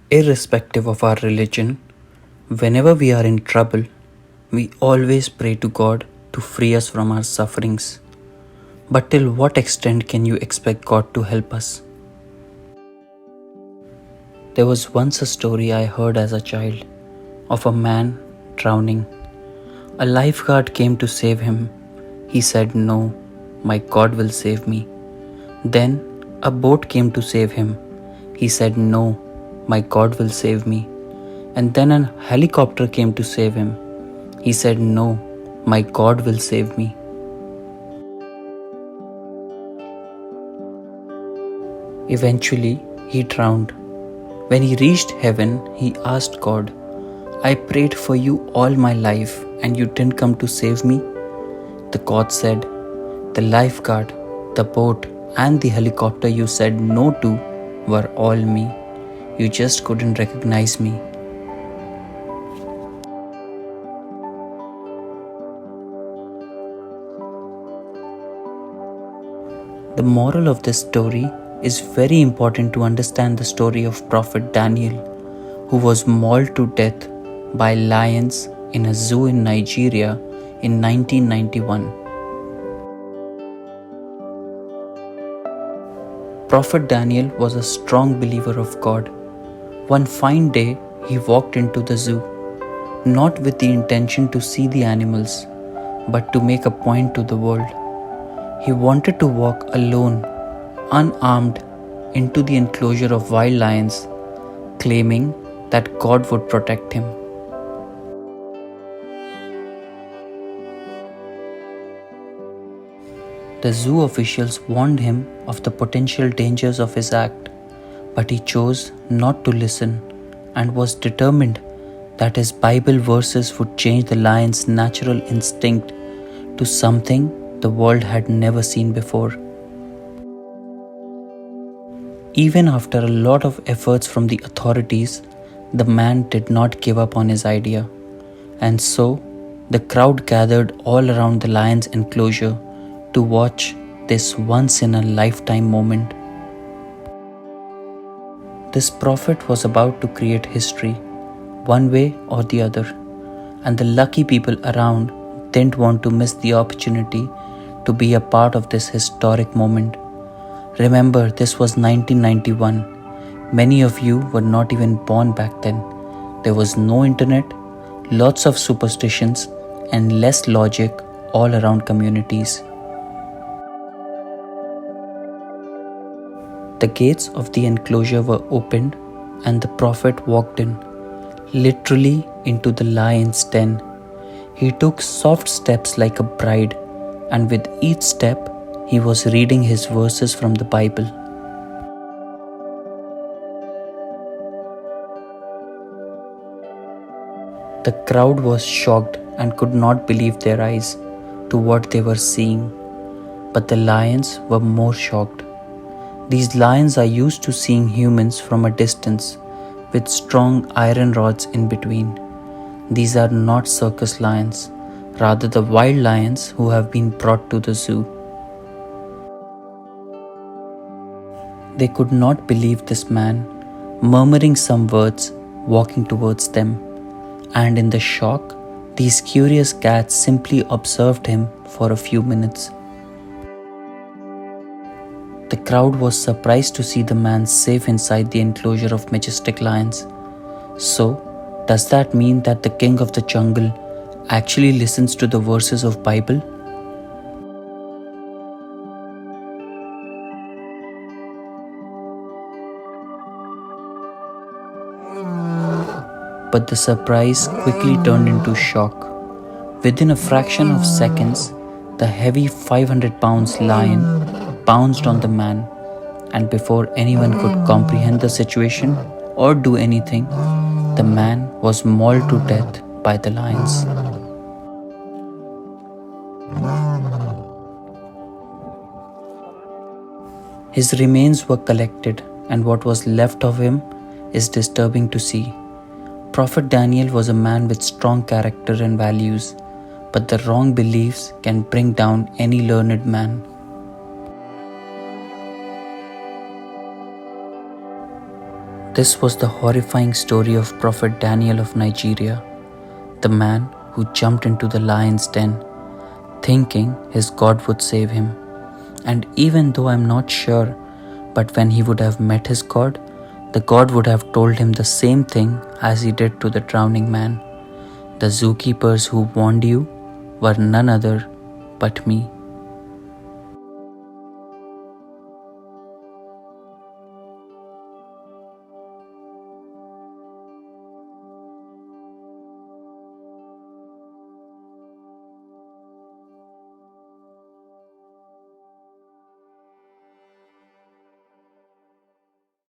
Irrespective of our religion, whenever we are in trouble, we always pray to God to free us from our sufferings. But till what extent can you expect God to help us? There was once a story I heard as a child of a man drowning. A lifeguard came to save him. He said, "No, my God will save me." Then a boat came to save him. He said, "No, my God will save me." And then a helicopter came to save him. He said, "No, my God will save me." Eventually, he drowned. When he reached heaven, he asked God, "I prayed for you all my life and you didn't come to save me?" The God said, "The lifeguard, the boat, and the helicopter you said no to were all me. You just couldn't recognize me." The moral of this story is very important to understand the story of Prophet Daniel, who was mauled to death by lions in a zoo in Nigeria in 1991. Prophet Daniel was a strong believer of God. One fine day, he walked into the zoo, not with the intention to see the animals, but to make a point to the world. He wanted to walk alone, unarmed, into the enclosure of wild lions, claiming that God would protect him. The zoo officials warned him of the potential dangers of his act, but he chose not to listen and was determined that his Bible verses would change the lion's natural instinct to something the world had never seen before. Even after a lot of efforts from the authorities, the man did not give up on his idea. And so, the crowd gathered all around the lion's enclosure to watch this once-in-a-lifetime moment. This prophet was about to create history, one way or the other, and the lucky people around didn't want to miss the opportunity to be a part of this historic moment. Remember, this was 1991. Many of you were not even born back then. There was no internet, lots of superstitions, and less logic all around communities. The gates of the enclosure were opened and the prophet walked in, literally into the lion's den. He took soft steps like a bride, and with each step, he was reading his verses from the Bible. The crowd was shocked and could not believe their eyes to what they were seeing, but the lions were more shocked. These lions are used to seeing humans from a distance with strong iron rods in between. These are not circus lions, rather the wild lions who have been brought to the zoo. They could not believe this man, murmuring some words, walking towards them. And in the shock, these curious cats simply observed him for a few minutes. The crowd was surprised to see the man safe inside the enclosure of majestic lions. So, does that mean that the king of the jungle actually listens to the verses of Bible? But the surprise quickly turned into shock. Within a fraction of seconds, the heavy 500 pounds lion pounced on the man, and before anyone could comprehend the situation or do anything, the man was mauled to death by the lions. His remains were collected, and what was left of him is disturbing to see. Prophet Daniel was a man with strong character and values, but the wrong beliefs can bring down any learned man. This was the horrifying story of Prophet Daniel of Nigeria, the man who jumped into the lion's den, thinking his God would save him. And even though I'm not sure, but when he would have met his God, the God would have told him the same thing as he did to the drowning man. The zookeepers who warned you were none other but me.